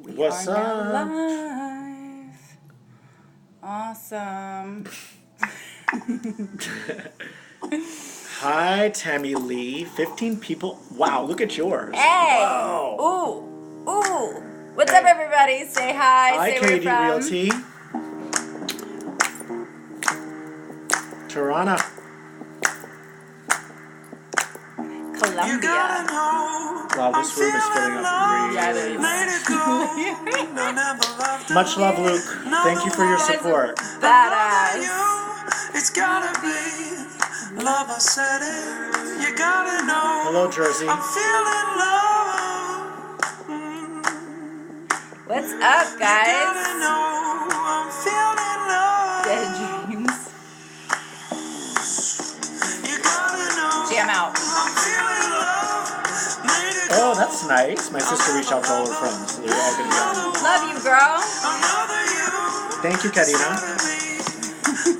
What's up? Live. Awesome. Hi, Tammy Lee. 15 people. Wow, look at yours. Hey. Wow. Ooh. What's up, everybody? Say hi. Hi, say where KD you're Realty. Toronto. Colombia. Wow, this room is filling up really. Yeah, it is. Much love, Luke. Thank you for your support. Badass. It's gotta be love. I said it. You gotta know. Hello, Jersey. I'm feeling love. What's up, guys? You gotta know. I'm feeling love. Dead dreams. You gotta know. Jam out. I'm feeling love. Oh, that's nice. My sister reached out to all her friends, so they're all gonna be on. Love you, girl. Another you. Thank you, Karina.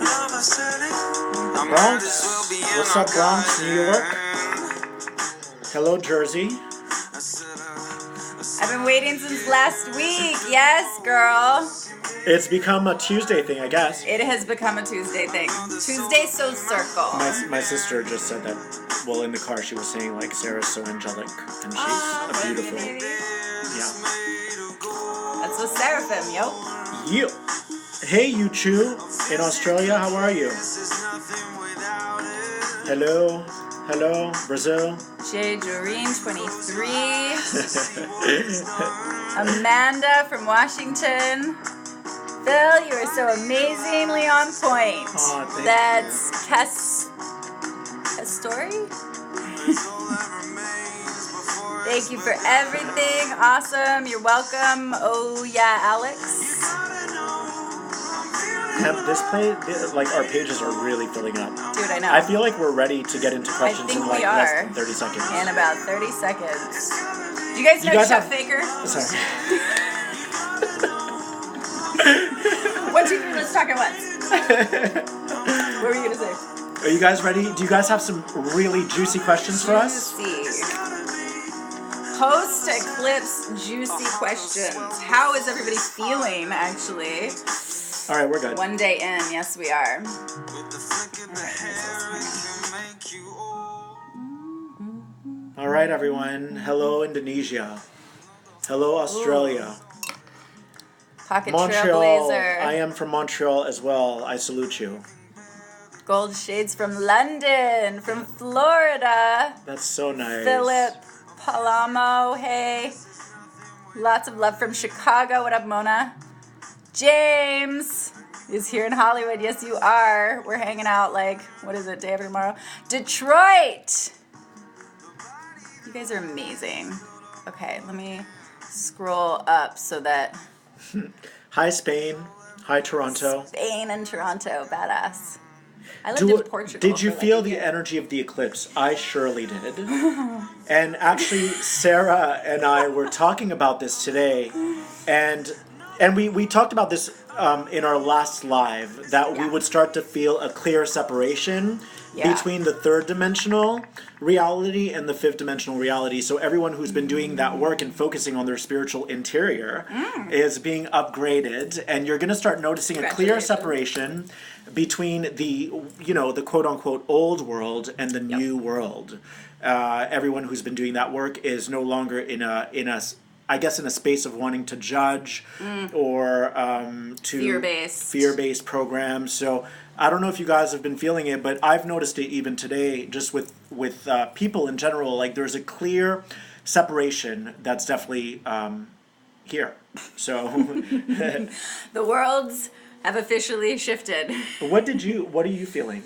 Love, I said it. Bronx. What's up, Bronx, New York? Hello, Jersey. I've been waiting since last week. Yes, girl. It's become a Tuesday thing, I guess. It has become a Tuesday thing. Tuesday Soul Circle. My sister just said that, well, in the car she was saying, like, Sarah's so angelic, and she's a beautiful, yeah. That's a seraphim, yo. You. Hey, you Chu, in Australia, how are you? Hello, Brazil. Jay Doreen, 23. Amanda from Washington. Phil, you are so amazingly on point. Aw, thank That's Castori? Thank you for everything. Awesome. You're welcome. Oh, yeah, Alex. This like, our pages are really filling up. Dude, I know. I feel like we're ready to get into questions in, like, less than 30 seconds. In about 30 seconds. Do you guys know Chef Faker? Sorry. 1, 2, 3, let's talk at once. What were you going to say? Are you guys ready? Do you guys have some really juicy questions for us? Juicy. Post Eclipse juicy questions. How is everybody feeling, actually? All right, we're good. One day in, yes, we are. All right, everyone. Hello, Indonesia. Hello, Australia. Pocket Montreal. Trailblazer. I am from Montreal as well. I salute you. Gold shades from London, from Florida. That's so nice. Philip Palamo, hey. Lots of love from Chicago. What up, Mona? James is here in Hollywood. Yes, you are. We're hanging out like, what is it, day after tomorrow? Detroit. You guys are amazing. Okay, let me scroll up so that... Hi, Spain. Hi, Toronto. Spain and Toronto. Badass. I lived in Portugal. Did you feel the energy of the eclipse? I surely did. And actually, Sarah and I were talking about this today, and we talked about this in our last live, that we would start to feel a clear separation between the third dimensional reality and the fifth dimensional reality. So everyone who's been doing that work and focusing on their spiritual interior is being upgraded, and you're going to start noticing a clear separation between the quote unquote old world and the new world. Everyone who's been doing that work is no longer in a space of wanting to judge or to fear-based programs. So I don't know if you guys have been feeling it, but I've noticed it even today, just with people in general. Like, there's a clear separation that's definitely here. So the worlds have officially shifted. What are you feeling?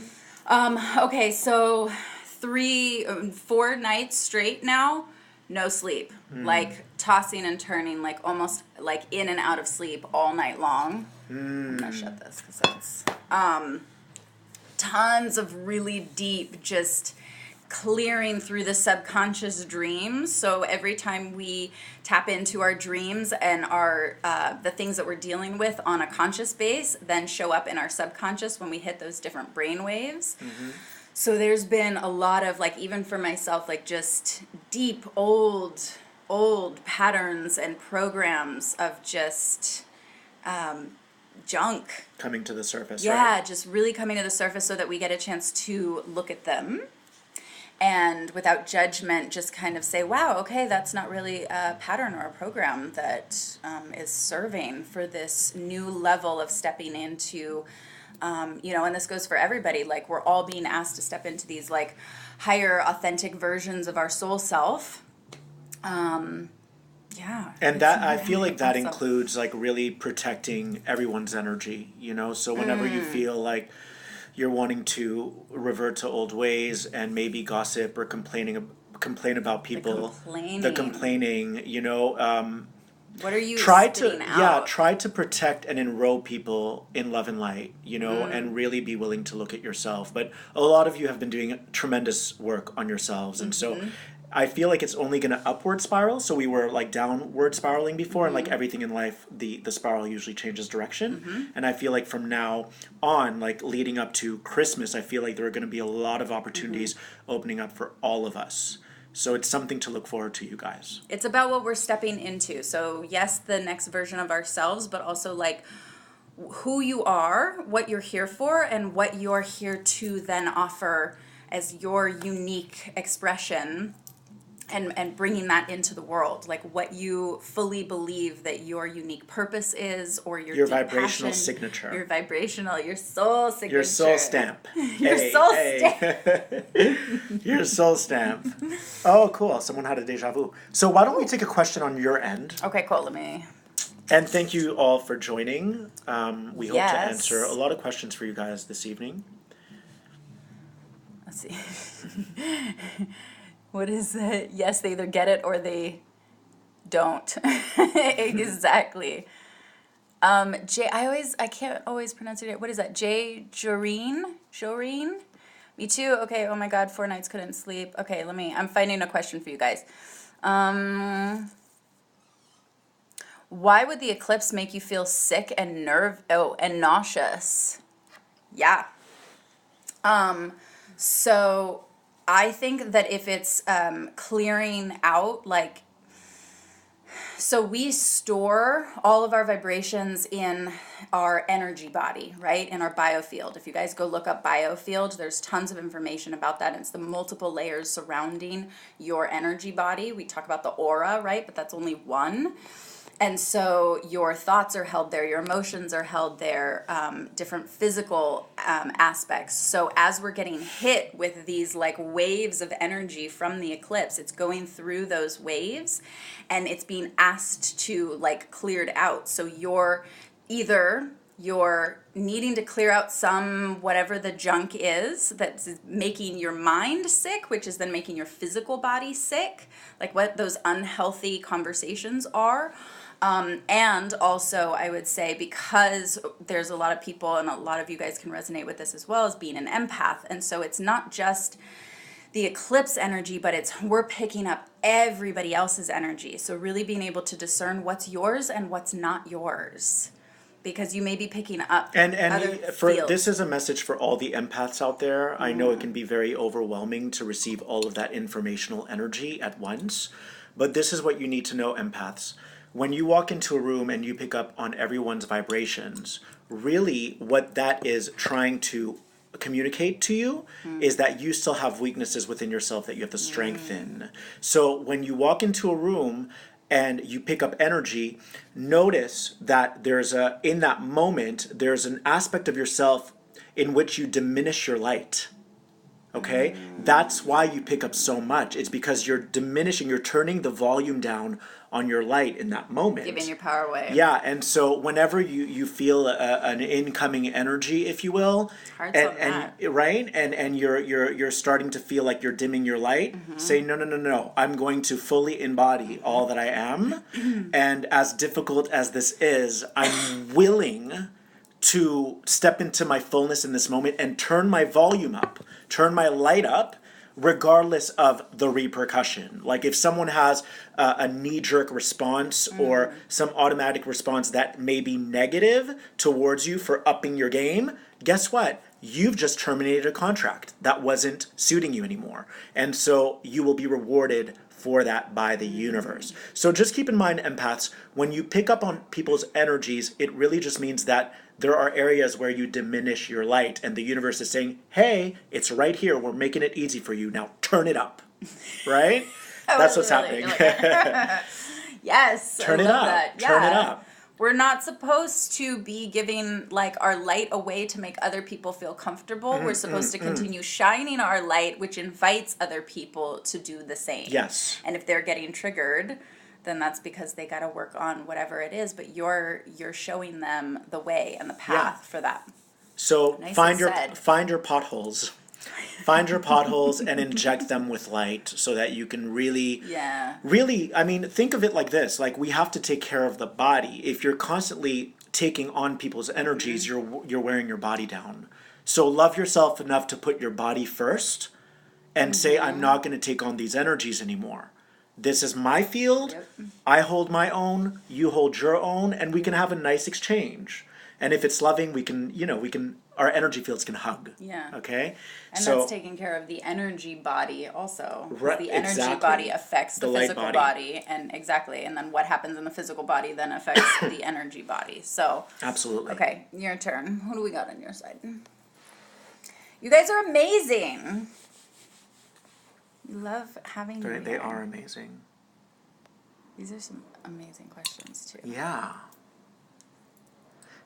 Okay, so 4 nights straight now, no sleep. Like tossing and turning, like almost like in and out of sleep all night long. I'm gonna shut this because that's tons of really deep, just clearing through the subconscious dreams. So every time we tap into our dreams and our the things that we're dealing with on a conscious base, then show up in our subconscious when we hit those different brain waves. So there's been a lot of, like, even for myself, like just deep old old patterns and programs of just junk. Coming to the surface, Yeah, right? just really coming to the surface so that we get a chance to look at them and without judgment just kind of say, wow, okay, that's not really a pattern or a program that is serving for this new level of stepping into, and this goes for everybody. Like, we're all being asked to step into these like higher authentic versions of our soul self. Yeah. And that, I feel like that awesome. includes like really protecting everyone's energy, so whenever you feel like you're wanting to revert to old ways and maybe gossip or complain about people, the complaining, what are you try spitting out? try to protect and enroll people in love and light, and really be willing to look at yourself. But a lot of you have been doing tremendous work on yourselves, and so I feel like it's only going to upward spiral. So we were like downward spiraling before, and like everything in life, the spiral usually changes direction. And I feel like from now on, like leading up to Christmas, I feel like there are going to be a lot of opportunities opening up for all of us. So it's something to look forward to, you guys. It's about what we're stepping into. So yes, the next version of ourselves, but also like who you are, what you're here for, and what you're here to then offer as your unique expression. And bringing that into the world, like what you fully believe that your unique purpose is, or your vibrational passion, signature, your soul signature, your soul stamp, stamp, your soul stamp. Oh, cool! Someone had a deja vu. So why don't we take a question on your end? Okay, cool. Let me. And thank you all for joining. We hope to answer a lot of questions for you guys this evening. Let's see. What is it? Yes, they either get it or they don't. Exactly. I can't always pronounce it. What is that? Joreen? Me too? Okay, oh my God, 4 nights couldn't sleep. Okay, I'm finding a question for you guys. Why would the eclipse make you feel sick and and nauseous? Yeah. So I think that if it's clearing out, like, so we store all of our vibrations in our energy body, right? In our biofield. If you guys go look up biofield, there's tons of information about that. It's the multiple layers surrounding your energy body. We talk about the aura, right? But that's only one. And so your thoughts are held there, your emotions are held there, different physical aspects. So as we're getting hit with these like waves of energy from the eclipse, it's going through those waves and it's being asked to like cleared out. So you're needing to clear out some whatever the junk is that's making your mind sick, which is then making your physical body sick, like what those unhealthy conversations are. And also, I would say, because there's a lot of people, and a lot of you guys can resonate with this as well, as being an empath. And so it's not just the eclipse energy, but we're picking up everybody else's energy. So really being able to discern what's yours and what's not yours. Because you may be picking up other fields. This is a message for all the empaths out there. I know it can be very overwhelming to receive all of that informational energy at once. But this is what you need to know, empaths. When you walk into a room and you pick up on everyone's vibrations, really what that is trying to communicate to you is that you still have weaknesses within yourself that you have to strengthen. So when you walk into a room and you pick up energy, notice that in that moment, there's an aspect of yourself in which you diminish your light. Okay? That's why you pick up so much. It's because you're turning the volume down on your light in that moment. Giving your power away. Yeah, and so whenever you feel an incoming energy, if you will, and right, and you're starting to feel like you're dimming your light, say no. I'm going to fully embody all that I am, and as difficult as this is, I'm willing to step into my fullness in this moment and turn my volume up, turn my light up, regardless of the repercussion. Like if someone has a knee-jerk response or some automatic response that may be negative towards you for upping your game, guess what? You've just terminated a contract that wasn't suiting you anymore. And so you will be rewarded for that by the universe. So just keep in mind, empaths, when you pick up on people's energies, it really just means that there are areas where you diminish your light, and the universe is saying, hey, it's right here. We're making it easy for you. Now turn it up. Right? That's what's happening. Yes. Turn it up. That. Turn it Yeah. up. We're not supposed to be giving like our light away to make other people feel comfortable. We're supposed to continue shining our light, which invites other people to do the same. Yes. And if they're getting triggered, then that's because they got to work on whatever it is. But you're showing them the way and the path for that. So Nice find your potholes. Find your potholes and inject them with light so that you can really, I mean, think of it like this. Like, we have to take care of the body. If you're constantly taking on people's energies, you're wearing your body down. So love yourself enough to put your body first and say, I'm not going to take on these energies anymore. This is my field. I hold my own. You hold your own. And we can have a nice exchange. And if it's loving, we can, our energy fields can hug. Yeah. Okay? And that's taking care of the energy body also. Right. The energy body affects the physical body. And and then what happens in the physical body then affects the energy body. So. Absolutely. Okay, your turn. What do we got on your side? You guys are amazing. Love having you. They are amazing. These are some amazing questions too. Yeah.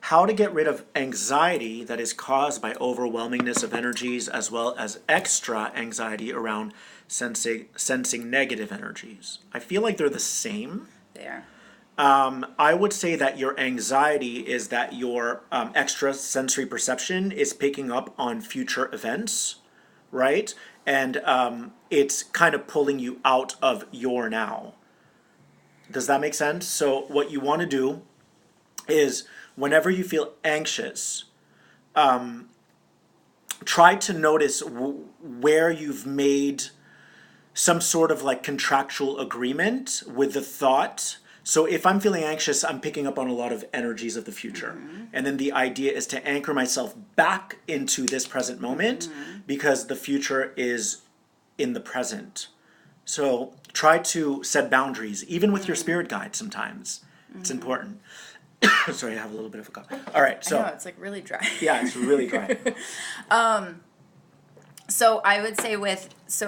How to get rid of anxiety that is caused by overwhelmingness of energies, as well as extra anxiety around sensing negative energies. I feel like they're the same. They are. I would say that your anxiety is that your extra sensory perception is picking up on future events, right? And it's kind of pulling you out of your now. Does that make sense? So what you want to do is, whenever you feel anxious, try to notice where you've made some sort of like contractual agreement with the thought. So if I'm feeling anxious, I'm picking up on a lot of energies of the future. And then the idea is to anchor myself back into this present moment because the future is in the present. So try to set boundaries, even with your spirit guide sometimes. It's important. Sorry, I have a little bit of a cough. All right, so. I know, it's like really dry. Yeah, it's really dry. So I would say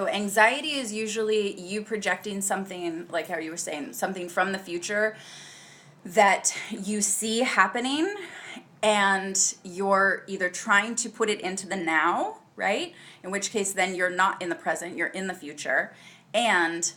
anxiety is usually you projecting something, like how you were saying, something from the future that you see happening, and you're either trying to put it into the now, right? In which case then you're not in the present, you're in the future. And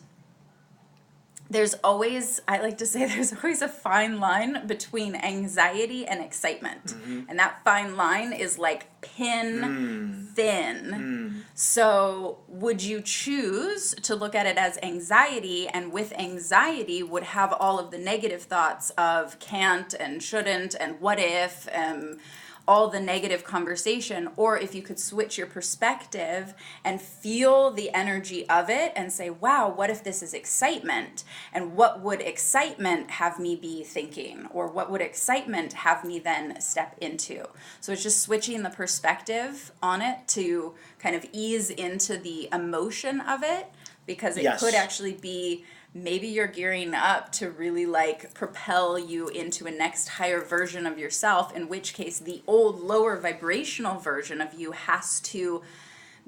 there's always, I like to say, there's always a fine line between anxiety and excitement. And that fine line is like pin thin. So would you choose to look at it as anxiety, and with anxiety would have all of the negative thoughts of can't and shouldn't and what if and all the negative conversation? Or if you could switch your perspective and feel the energy of it and say, wow, what if this is excitement? And what would excitement have me be thinking? Or what would excitement have me then step into? So it's just switching the perspective on it to kind of ease into the emotion of it, because it could actually be maybe you're gearing up to really like propel you into a next higher version of yourself, in which case the old lower vibrational version of you has to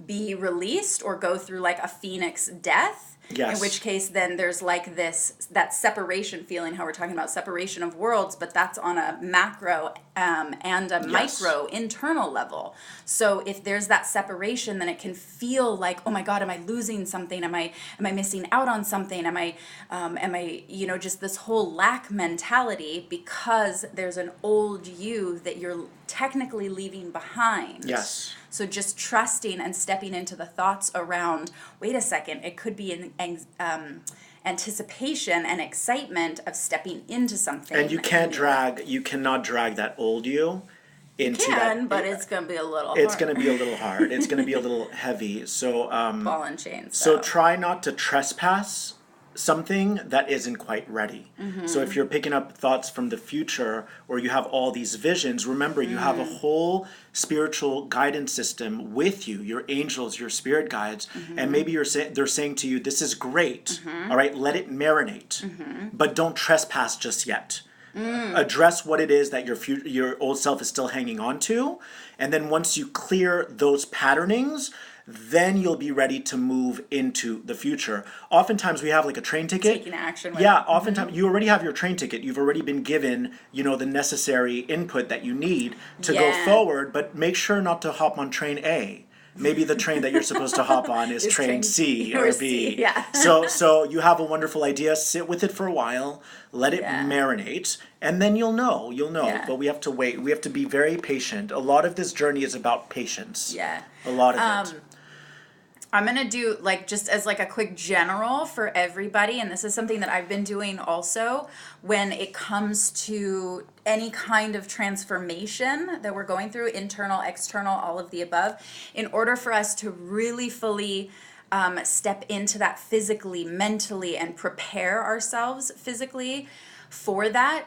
be released or go through like a phoenix death. In which case then there's like that separation feeling, how we're talking about separation of worlds, but that's on a macro and a micro internal level. So if there's that separation, then it can feel like, oh my God, am I losing something? Am I missing out on something? Am I just this whole lack mentality, because there's an old you that you're technically leaving behind. Yes. So just trusting and stepping into the thoughts around, wait a second, it could be an anticipation and excitement of stepping into something. And you cannot drag that old you into that. But it's going to be a little hard. It's going to be a little hard. It's going to be a little heavy. So ball and chain. So try not to trespass something that isn't quite ready. So if you're picking up thoughts from the future, or you have all these visions, remember you have a whole spiritual guidance system with you, your angels, your spirit guides, and maybe they're saying to you, this is great, all right, let it marinate, but don't trespass just yet. Address what it is that your old self is still hanging on to, and then once you clear those patternings, then you'll be ready to move into the future. Oftentimes we have like a train ticket. Taking action. Yeah, oftentimes you already have your train ticket. You've already been given, the necessary input that you need to go forward, but make sure not to hop on train A. Maybe the train that you're supposed to hop on is train C or B. Yeah. So you have a wonderful idea, sit with it for a while, let it marinate, and then you'll know. Yeah. But we have to wait. We have to be very patient. A lot of this journey is about patience. Yeah. A lot of it. I'm going to do just as a quick general for everybody. And this is something that I've been doing also when it comes to any kind of transformation that we're going through, internal, external, all of the above, in order for us to really fully step into that physically, mentally, and prepare ourselves physically for that.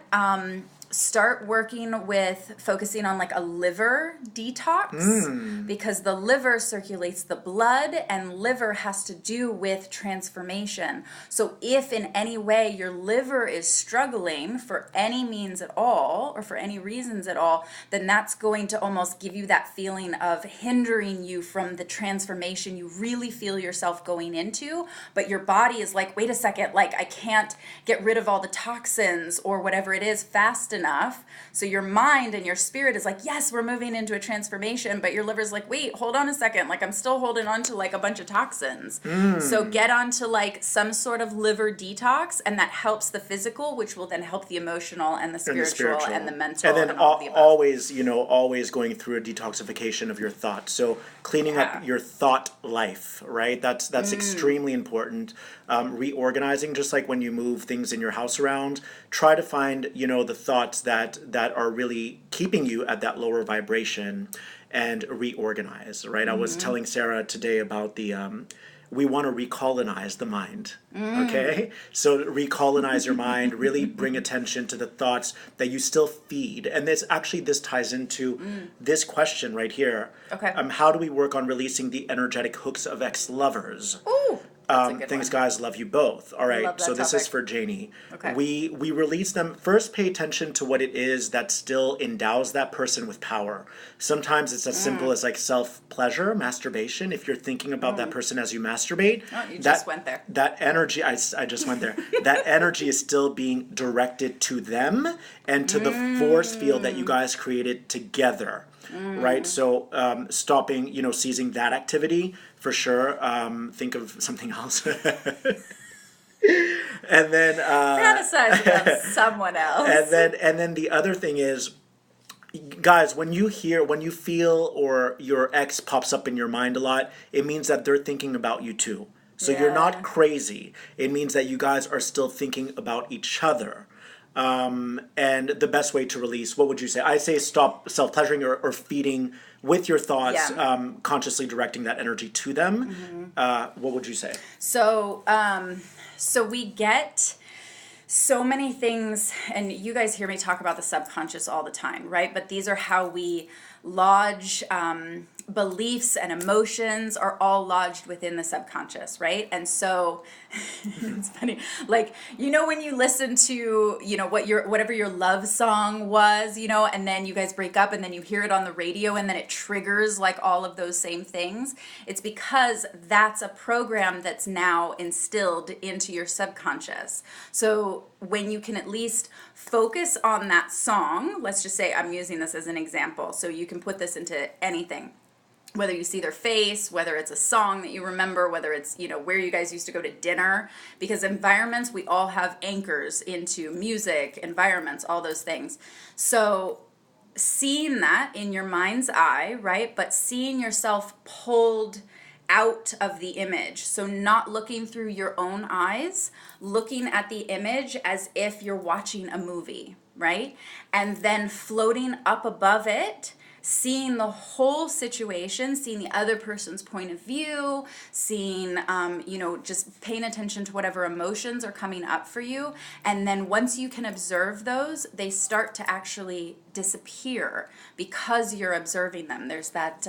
Start working with focusing on a liver detox, because the liver circulates the blood, and liver has to do with transformation. So if in any way your liver is struggling for any means at all, or for any reasons at all, then that's going to almost give you that feeling of hindering you from the transformation you really feel yourself going into. But your body is like, wait a second, I can't get rid of all the toxins or whatever it is fast enough. So your mind and your spirit is like, yes, we're moving into a transformation, but your liver's like, wait, hold on a second, I'm still holding on to a bunch of toxins. So get onto some sort of liver detox, and that helps the physical, which will then help the emotional and the spiritual and the mental, and then all the above. always going through a detoxification of your thoughts. So cleaning up your thought life, right? That's extremely important. Reorganizing, just like when you move things in your house around, try to find the thoughts that are really keeping you at that lower vibration, and reorganize, right? I was telling Serah today about the we want to recolonize the mind. Okay, so recolonize your mind, really bring attention to the thoughts that you still feed. And this ties into this question right here. Okay. How do we work on releasing the energetic hooks of ex-lovers? Ooh. Things guys love you both. All right, so this is for Janie. Okay. We release them. First, pay attention to what it is that still endows that person with power. Sometimes it's as simple as self-pleasure, masturbation. If you're thinking about that person as you masturbate. Oh, you just went there. That energy, I just went there. That energy is still being directed to them and to the force field that you guys created together. Right? So stopping, ceasing that activity for sure. Think of something else. And then fantasize about someone else. And then the other thing is, guys, when you feel or your ex pops up in your mind a lot, it means that they're thinking about you too. So you're not crazy. It means that you guys are still thinking about each other. And the best way to release, what would you say? I say stop self-pleasuring or feeding with your thoughts, consciously directing that energy to them. What would you say? So we get so many things, and you guys hear me talk about the subconscious all the time, right? But these are how we lodge beliefs and emotions are all lodged within the subconscious, right? And so it's funny, when you listen to, whatever your love song was, and then you guys break up and then you hear it on the radio and then it triggers all of those same things. It's because that's a program that's now instilled into your subconscious. So when you can at least focus on that song, let's just say I'm using this as an example, so you can put this into anything. Whether you see their face, whether it's a song that you remember, whether it's, where you guys used to go to dinner, because environments, we all have anchors into music, environments, all those things. So seeing that in your mind's eye, right? But seeing yourself pulled out of the image. So not looking through your own eyes, looking at the image as if you're watching a movie, right? And then floating up above it, seeing the whole situation, seeing the other person's point of view, seeing, just paying attention to whatever emotions are coming up for you. And then once you can observe those, they start to actually disappear because you're observing them. There's that,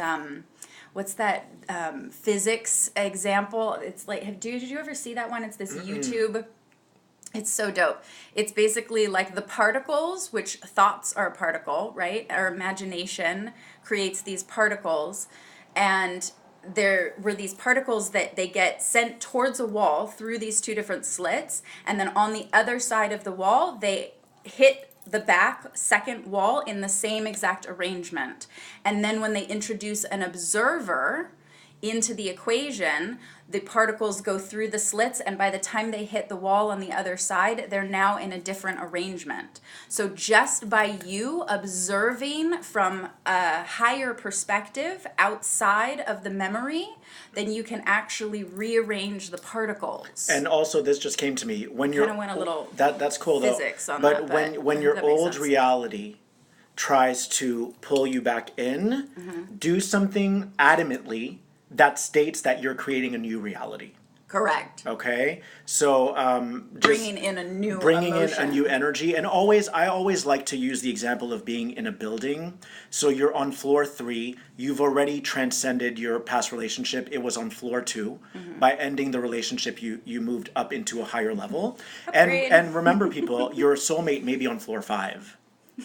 what's that physics example? It's like, did you ever see that one? It's this YouTube. It's so dope. It's basically like the particles, which thoughts are a particle, right? Our imagination creates these particles, and there were these particles that they get sent towards a wall through these two different slits, and then on the other side of the wall, they hit the back second wall in the same exact arrangement. And then when they introduce an observer into the equation, the particles go through the slits, and by the time they hit the wall on the other side, they're now in a different arrangement. So just by you observing from a higher perspective outside of the memory, then you can actually rearrange the particles. And also, this just came to me when you're kind of went a little that's cool physics though. on But that, when your that makes old sense. reality tries to pull you back in, do something adamantly that states that you're creating a new reality. Correct. Okay, so Bringing in a new bringing emotion. in a new energy, and I always like to use the example of being in a building. So you're on floor 3. You've already transcended your past relationship. It was on floor 2. By ending the relationship, you moved up into a higher level. Upgrade. And remember, people, your soulmate may be on floor 5.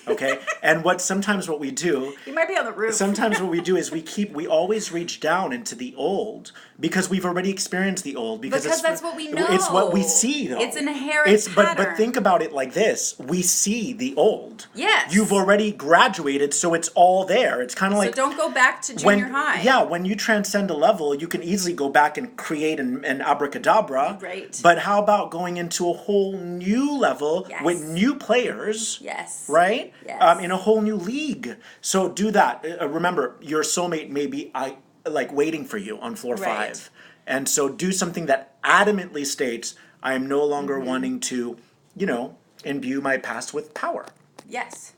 Okay, and sometimes what we do. You might be on the roof. Sometimes what we do is we always reach down into the old because we've already experienced the old because that's what we know. It's what we see though. It's an inherent but pattern. think about it like this: we see the old. Yes. You've already graduated, so it's all there. It's kind of like so don't go back to junior high. Yeah, when you transcend a level, you can easily go back and create an abracadabra. Right. But how about going into a whole new level with new players? Yes. Right. Yes. In a whole new league. So do that. Remember, your soulmate may be waiting for you on floor 5. And so do something that adamantly states, I am no longer wanting to, imbue my past with power. Yes.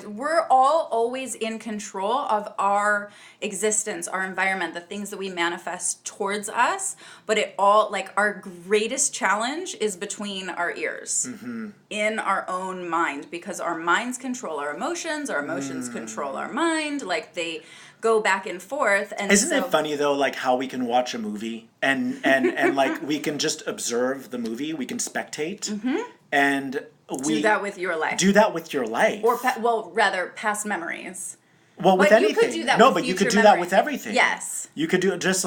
We're all always in control of our existence, our environment, the things that we manifest towards us. But it all, like, our greatest challenge is between our ears, in our own mind, because our minds control our emotions control our mind. Like, they go back and forth. And Isn't it funny though, like how we can watch a movie and like we can just observe the movie, we can spectate, and do that with your life. Do that with your life. Or, rather, past memories. Well, with But you anything. could do that no, with but you could future do that memories. with everything. Yes. You could do it just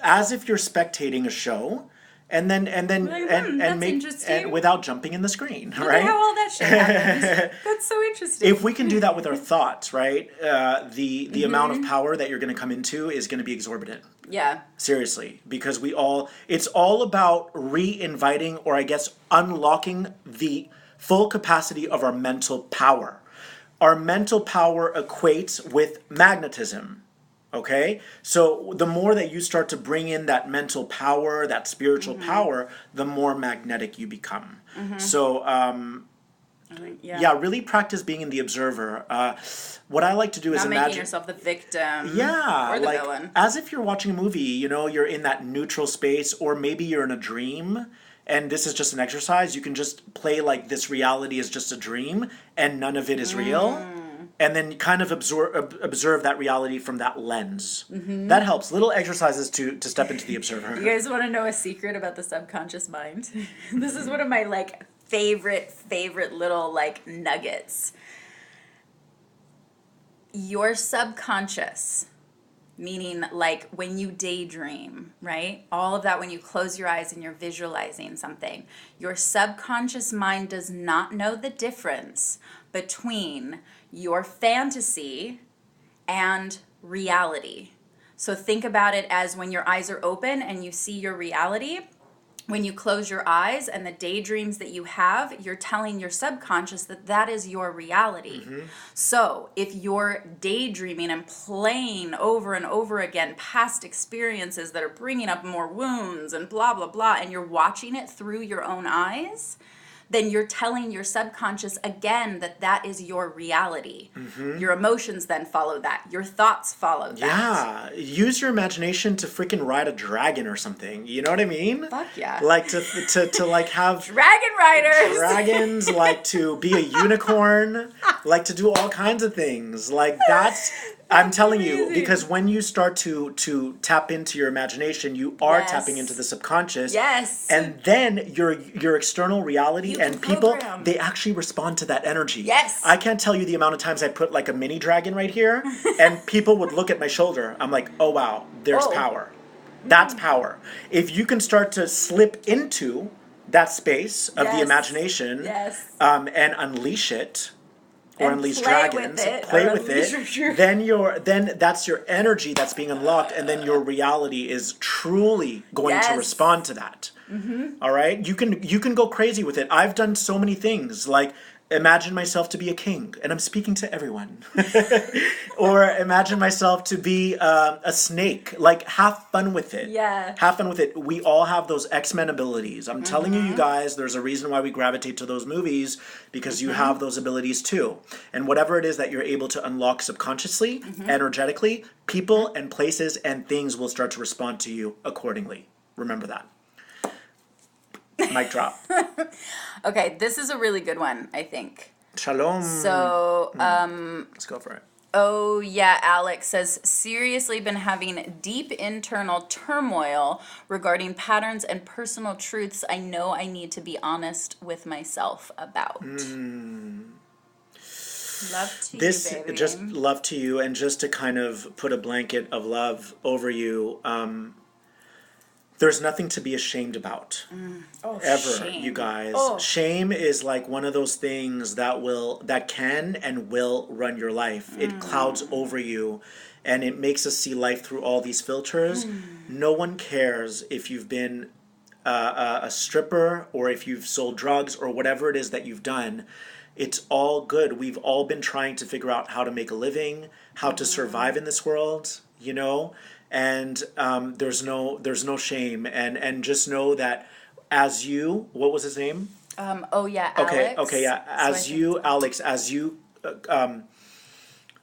as if you're spectating a show, and then that's make interesting. without jumping in the screen, Look right? at how all that shit happens. That's so interesting. If we can do that with our thoughts, right, the amount of power that you're going to come into is going to be exorbitant. Yeah. Seriously, because it's all about re-inviting, or I guess unlocking the full capacity of our mental power. Our mental power equates with magnetism. Okay? So the more that you start to bring in that mental power, that spiritual power, the more magnetic you become. So, really practice being in the observer. What I like to do is Not imagine making yourself the victim. Yeah, Or the like villain. as if you're watching a movie, you're in that neutral space, or maybe you're in a dream, and this is just an exercise. You can just play like this reality is just a dream, and none of it is real, and then kind of observe that reality from that lens. That helps. Little exercises to step into the observer. You guys want to know a secret about the subconscious mind? This is one of my favorite little nuggets. Your subconscious, meaning when you daydream, right? All of that, when you close your eyes and you're visualizing something, your subconscious mind does not know the difference between your fantasy and reality. So think about it as when your eyes are open and you see your reality. When you close your eyes and the daydreams that you have, you're telling your subconscious that is your reality. So if you're daydreaming and playing over and over again past experiences that are bringing up more wounds and blah, blah, blah, and you're watching it through your own eyes, then you're telling your subconscious again that that is your reality. Your emotions then follow that. Your thoughts follow that. Yeah, use your imagination to freaking ride a dragon or something. You know what I mean? Fuck yeah. Like to like have Dragon riders. dragons, like to be a unicorn, like to do all kinds of things. Like that's I'm telling you, amazing. because when you start to tap into your imagination, you are Yes. tapping into the subconscious. Yes. And then your external reality You and can people, program. they actually respond to that energy. Yes. I can't tell you the amount of times I put like a mini dragon right here and people would look at my shoulder. I'm like, oh wow, there's Oh. power. That's power. If you can start to slip into that space of the Yes. imagination Yes. And unleash it, or And unleash play with dragons, it, play or with unleash it, your- then that's your energy that's being unlocked, and then your reality is truly going to Yes. respond to that. All right, you can go crazy with it. I've done so many things, like imagine myself to be a king, and I'm speaking to everyone, or imagine myself to be a snake. Like, have fun with it. Yeah. Have fun with it. We all have those X-Men abilities. I'm telling you guys, there's a reason why we gravitate to those movies, because you have those abilities too. And whatever it is that you're able to unlock subconsciously, energetically, people and places and things will start to respond to you accordingly. Remember that. Mic drop. Okay, this is a really good one, I think. Shalom. So, Let's go for it. oh yeah, Alex says, seriously been having deep internal turmoil regarding patterns and personal truths I know I need to be honest with myself about. Love to This, you, baby. just love to you, and just to kind of put a blanket of love over you, there's nothing to be ashamed about. Oh, Ever, shame. you guys. Oh. Shame is like one of those things that can and will run your life. It clouds over you, and it makes us see life through all these filters. No one cares if you've been a stripper, or if you've sold drugs, or whatever it is that you've done. It's all good. We've all been trying to figure out how to make a living, how to survive in this world, you know? And there's no shame, and just know that as you, what was his name? Oh yeah, Alex. Okay, yeah. As you, Alex, as you,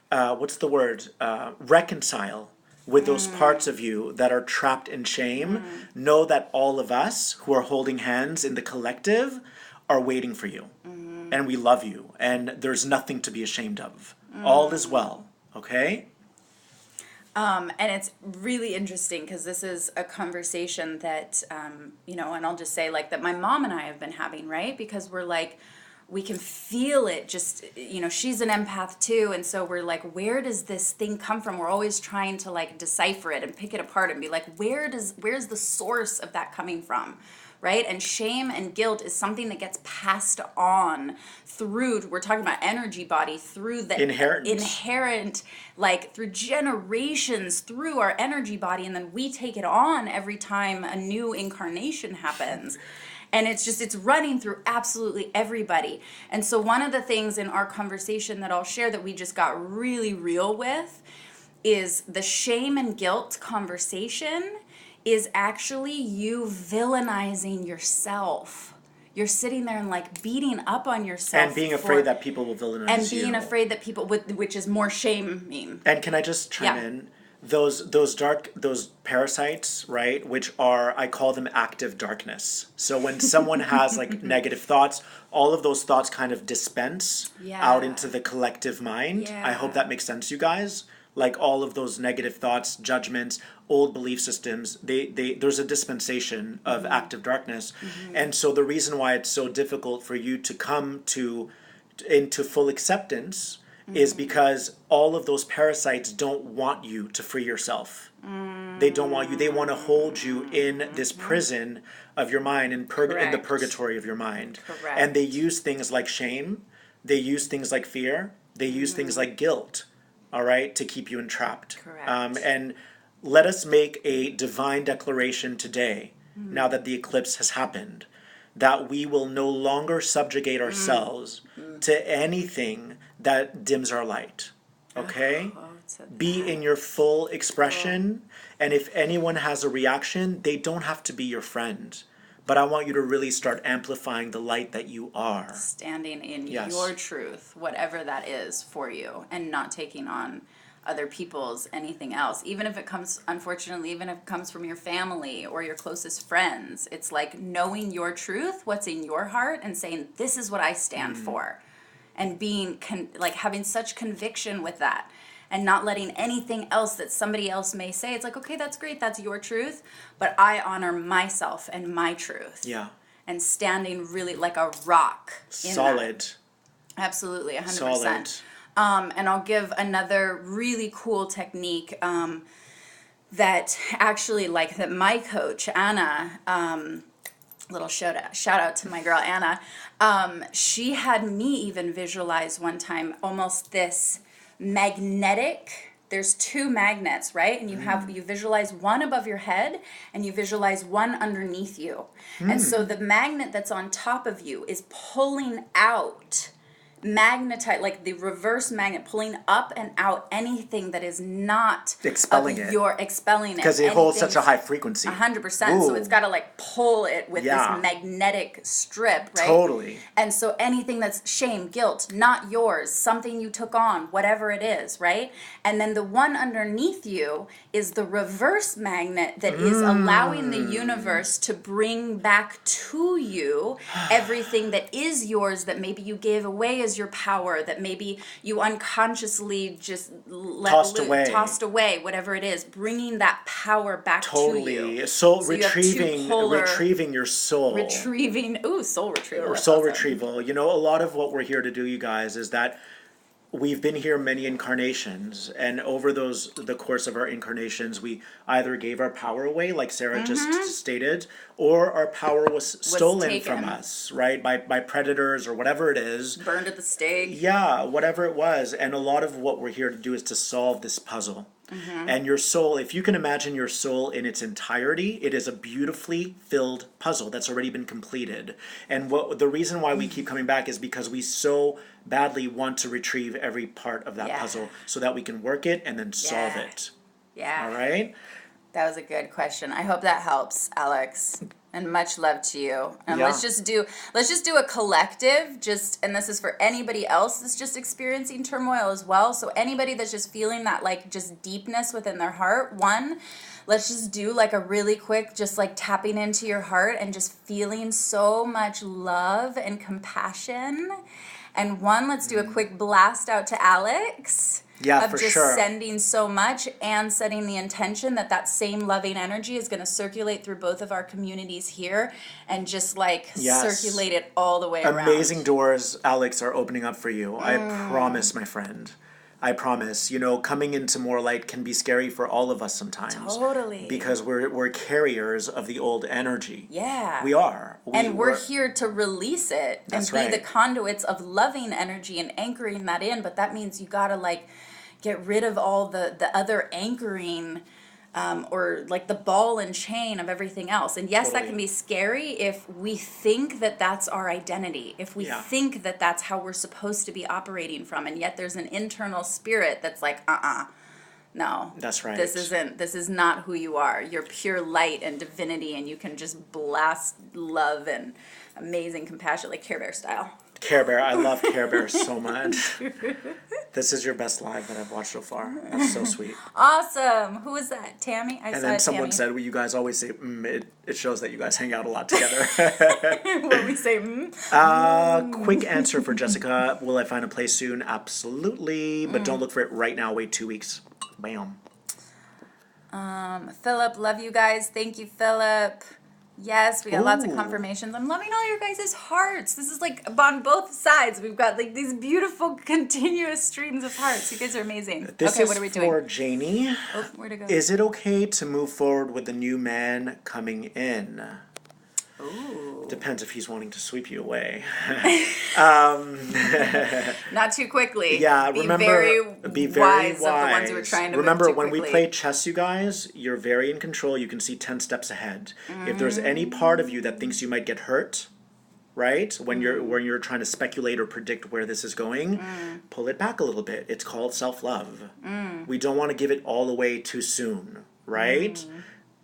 what's the word? Reconcile with those parts of you that are trapped in shame. Know that all of us who are holding hands in the collective are waiting for you, and we love you, and there's nothing to be ashamed of. All is well. Okay. And it's really interesting because this is a conversation that, and I'll just say like that my mom and I have been having, right? Because we're like, we can feel it just, she's an empath too. And so we're like, where does this thing come from? We're always trying to like decipher it and pick it apart and be like, where's the source of that coming from? Right? And shame and guilt is something that gets passed on through, we're talking about energy body, through the inherent, like through generations, through our energy body, and then we take it on every time a new incarnation happens. And it's running through absolutely everybody. And so one of the things in our conversation that I'll share that we just got really real with is the shame and guilt conversation is actually you villainizing yourself. You're sitting there and like beading up on yourself. And being afraid that people will villainize you. And being afraid that people, which is more shaming. And can I just chime in? Those parasites, right, which are, I call them active darkness. So when someone has like negative thoughts, all of those thoughts kind of dispense out into the collective mind. Yeah. I hope that makes sense, you guys. Like all of those negative thoughts, judgments, old belief systems, there's a dispensation of active darkness. And so the reason why it's so difficult for you to come into full acceptance is because all of those parasites don't want you to free yourself. They don't want you. They want to hold you in this prison of your mind, in the purgatory of your mind. Correct. And they use things like shame. They use things like fear. They use things like guilt, all right, to keep you entrapped. Correct. And let us make a divine declaration today, now that the eclipse has happened, that we will no longer subjugate ourselves to anything that dims our light. Okay? Be in your full expression. And if anyone has a reaction, they don't have to be your friend. but I want you to really start amplifying the light that you are. Standing in Yes. your truth, whatever that is for you, and not taking on other people's anything else. Even if it comes, unfortunately, even if it comes from your family or your closest friends, it's like knowing your truth, what's in your heart, and saying, this is what I stand for. And being, like having such conviction with that. And not letting anything else that somebody else may say. It's like, okay, that's great, that's your truth. But I honor myself and my truth. Yeah. And standing really like a rock in Solid. that. Absolutely, 100%. Solid. And I'll give another really cool technique that actually, like, that my coach, Anna, little shout out to my girl, Anna, she had me even visualize one time almost this magnetic, there's two magnets, right? And you visualize one above your head and you visualize one underneath you. And so the magnet that's on top of you is pulling out, magnetize, like the reverse magnet, pulling up and out anything that is not expelling it. You're expelling it. Because it holds such a high frequency. 100%. So Ooh. it's got to like pull it with Yeah. this magnetic strip, right? Totally. And so anything that's shame, guilt, not yours, something you took on, whatever it is, right? And then the one underneath you is the reverse magnet that is allowing the universe to bring back to you everything that is yours that maybe you gave away as your power, that maybe you unconsciously just tossed away, whatever it is, bringing that power back to you. Soul So you have two retrieving your soul. Soul retrieval. Or soul retrieval. You know, a lot of what we're here to do, you guys, is that we've been here many incarnations, and over the course of our incarnations, we either gave our power away, like Serah just stated, or our power was stolen taken from us, right? By predators or whatever it is. Burned at the stake. Yeah, whatever it was. And a lot of what we're here to do is to solve this puzzle. And your soul, if you can imagine your soul in its entirety, it is a beautifully filled puzzle that's already been completed. And the reason why we keep coming back is because we so badly want to retrieve every part of that puzzle so that we can work it and then solve it. Yeah. All right? That was a good question. I hope that helps, Alex. And much love to you. And let's just do a collective, and this is for anybody else that's just experiencing turmoil as well. So anybody that's just feeling that like just deepness within their heart, let's just do like a really quick, just like tapping into your heart and just feeling so much love and compassion. And let's do a quick blast out to Alex. Yeah, of for just sure. sending so much and setting the intention that same loving energy is going to circulate through both of our communities here and just like circulate it all the way around. Amazing doors, Alex, are opening up for you. I promise, my friend. I promise. You know, coming into more light can be scary for all of us sometimes. Totally. Because we're carriers of the old energy. Yeah. We are. We're here to release it and be the conduits of loving energy and anchoring that in. But that means you gotta like get rid of all the other anchoring or like the ball and chain of everything else. And yes, that can be scary if we think that that's our identity, if we think that that's how we're supposed to be operating from, and yet there's an internal spirit that's like, no. That's right. This is not who you are. You're pure light and divinity, and you can just blast love and amazing compassion, like Care Bear style. Care Bear. I love Care Bear so much. This is your best live that I've watched so far. That's so sweet. Awesome. Who was that? Tammy? I saw And then someone Tammy. said, well, you guys always say, it shows that you guys hang out a lot together. When we say, Quick answer for Jessica. Will I find a place soon? Absolutely. But don't look for it right now. Wait 2 weeks. Bam. Philip, love you guys. Thank you, Philip. Yes, we got lots of confirmations. I'm loving all your guys' hearts. This is like on both sides. We've got like these beautiful continuous streams of hearts. You guys are amazing. This okay, is what are we doing? for Janie. Oh, where to go? Is it okay to move forward with the new man coming in? Ooh. Depends if he's wanting to sweep you away. Not too quickly. Yeah, be remember, very wise of the ones who are trying to remember move too when quickly. we play chess, you guys, you're very in control. You can see 10 steps ahead. If there's any part of you that thinks you might get hurt, right? When you're trying to speculate or predict where this is going, pull it back a little bit. It's called self-love. We don't want to give it all away too soon, right?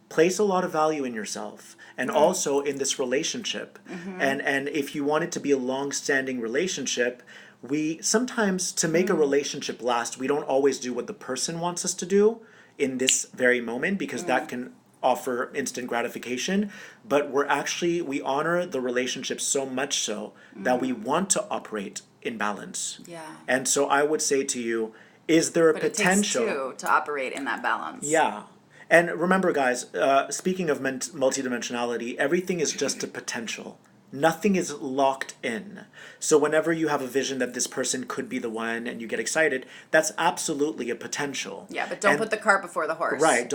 place a lot of value in yourself and also in this relationship. And if you want it to be a long-standing relationship, we sometimes, to make a relationship last, we don't always do what the person wants us to do in this very moment, because that can offer instant gratification. But we honor the relationship so much so that we want to operate in balance. Yeah. And so I would say to you, is there a potential? It takes two to operate in that balance. Yeah. And remember, guys, speaking of multidimensionality, everything is just a potential. Nothing is locked in. So whenever you have a vision that this person could be the one and you get excited, that's absolutely a potential. Yeah, but don't put the cart before the horse. Right.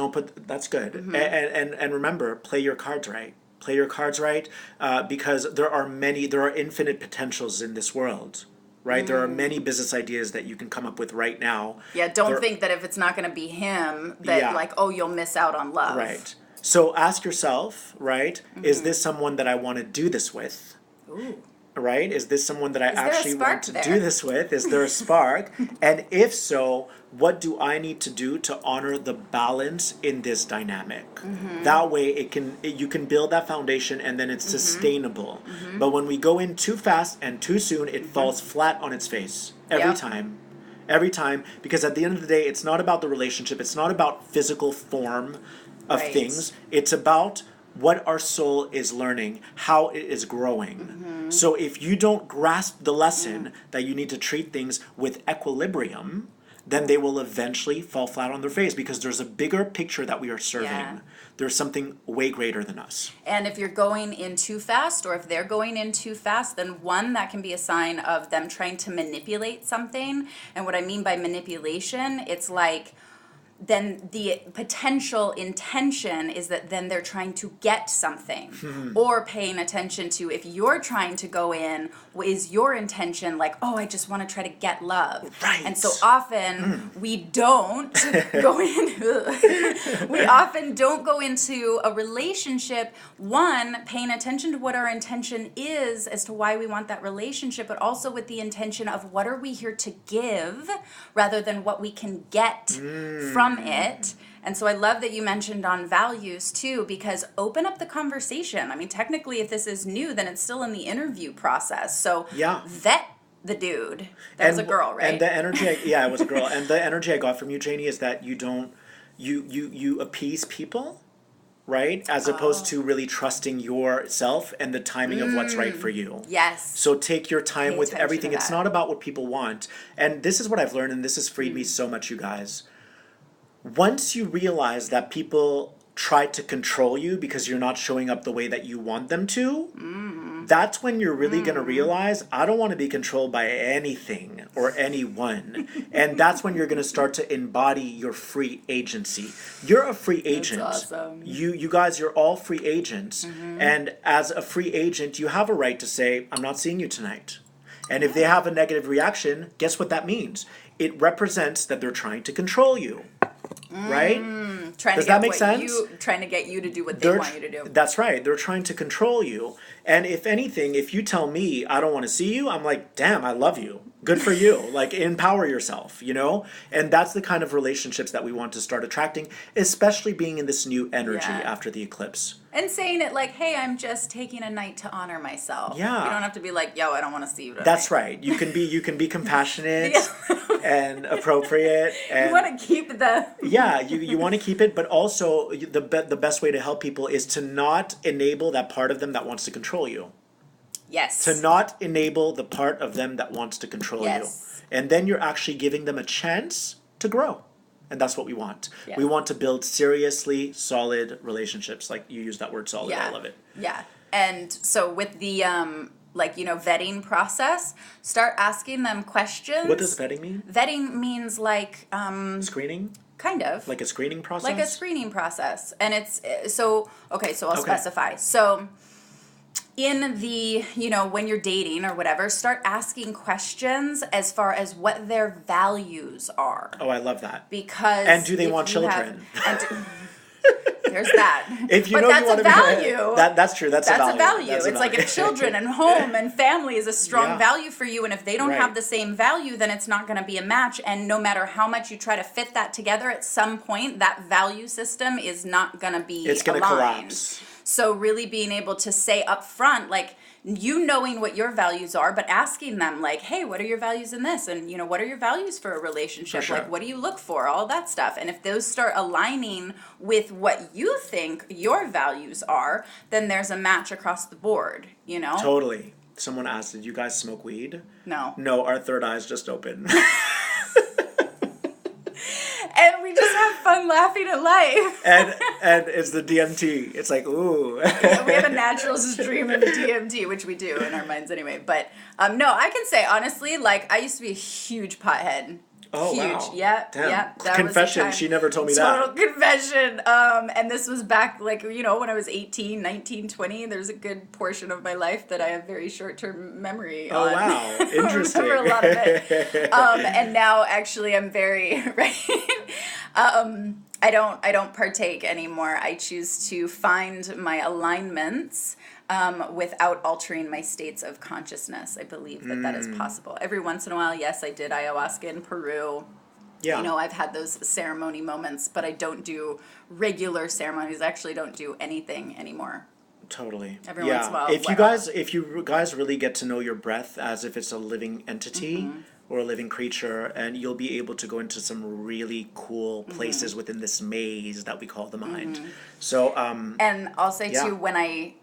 That's good. And remember, play your cards right. Play your cards right, because there are infinite potentials in this world. Right? There are many business ideas that you can come up with right now. Yeah, don't think that if it's not going to be him, that you'll miss out on love. Right. So ask yourself, right, is this someone that I want to do this with? Ooh. Right? Is this someone that I actually want to there? do this with? Is there a spark? And if so, what do I need to do to honor the balance in this dynamic? That way you can build that foundation, and then it's sustainable. But when we go in too fast and too soon, it falls flat on its face every time. Every time, because at the end of the day, it's not about the relationship. It's not about physical form of things. It's about what our soul is learning, how it is growing. So if you don't grasp the lesson that you need to treat things with equilibrium, then they will eventually fall flat on their face, because there's a bigger picture that we are serving. Yeah. There's something way greater than us. And if you're going in too fast, or if they're going in too fast, then that can be a sign of them trying to manipulate something. And what I mean by manipulation, it's like, then the potential intention is that then they're trying to get something, or paying attention to, if you're trying to go in, is your intention like, oh, I just want to try to get love. Right. And so often we don't go into a relationship, one, paying attention to what our intention is as to why we want that relationship, but also with the intention of what are we here to give rather than what we can get from it. And so I love that you mentioned on values too, because open up the conversation. I mean, technically, if this is new, then it's still in the interview process. So vet the dude. That was a girl, right? And the energy, it was a girl. And the energy I got from you, Janie, is that you appease people, right? As opposed to really trusting yourself and the timing of what's right for you. Yes. So take your time with everything. It's not about what people want. And this is what I've learned, and this has freed me so much, you guys. Once you realize that people try to control you because you're not showing up the way that you want them to, that's when you're really going to realize, I don't want to be controlled by anything or anyone. And that's when you're going to start to embody your free agency. You're a free agent. That's awesome. You guys, you're all free agents. And as a free agent, you have a right to say, I'm not seeing you tonight. And if they have a negative reaction, guess what that means? It represents that they're trying to control you. Right? Does that make sense? Trying to get you to do what they want you to do. That's right. They're trying to control you. And if anything, if you tell me I don't want to see you, I'm like, damn, I love you. Good for you. Like, empower yourself, you know? And that's the kind of relationships that we want to start attracting, especially being in this new energy after the eclipse. And saying it like, hey, I'm just taking a night to honor myself. Yeah. You don't have to be like, yo, I don't want to see you tonight. That's right. You can be compassionate and appropriate. And you want to keep the... Yeah, you want to keep it, but also the best way to help people is to not enable that part of them that wants to control you. Yes. To not enable the part of them that wants to control you. And then you're actually giving them a chance to grow. And that's what we want. Yeah. We want to build seriously solid relationships. Like, you use that word solid. Yeah. I love it. Yeah. And so with the, vetting process, start asking them questions. What does vetting mean? Vetting means like... screening? Kind of. Like a screening process? Like a screening process. And it's, so I'll specify. So... in the, when you're dating or whatever, start asking questions as far as what their values are. Oh, I love that. Because... And do they want children? There's that. If you but know that's you want a to value. That's true. That's a value. That's a It's like value. if children and home and family is a strong Yeah. value for you, and if they don't Right. have the same value, then it's not going to be a match. And no matter how much you try to fit that together, at some point that value system is not going to be It's going to collapse. So really being able to say up front, like, you knowing what your values are, but asking them, like, hey, what are your values in this? And, you know, what are your values for a relationship? For sure. Like, what do you look for? All that stuff. And if those start aligning with what you think your values are, then there's a match across the board, you know? Totally. Someone asked, did you guys smoke weed? No. No, our third eye's just open. And we just have fun laughing at life. and it's the DMT. It's like, ooh. We have a natural stream of DMT, which we do in our minds anyway. But no, I can say honestly, like, I used to be a huge pothead. Oh, huge. wow. Yep. Damn. Yep. Confession. She never told me Total that. confession. And this was back, like, you know, when I was 18, 19, 20. There's a good portion of my life that I have very short-term memory on. Oh, wow. Interesting. I remember a lot of it. And now, actually, I'm very, right? I don't partake anymore. I choose to find my alignments without altering my states of consciousness. I believe that is possible. Every once in a while, yes, I did ayahuasca in Peru. Yeah. You know, I've had those ceremony moments, but I don't do regular ceremonies. I actually don't do anything anymore. Totally. Every once in a while. If you guys really get to know your breath as if it's a living entity or a living creature, and you'll be able to go into some really cool places within this maze that we call the mind. So And I'll say Yeah. too, when I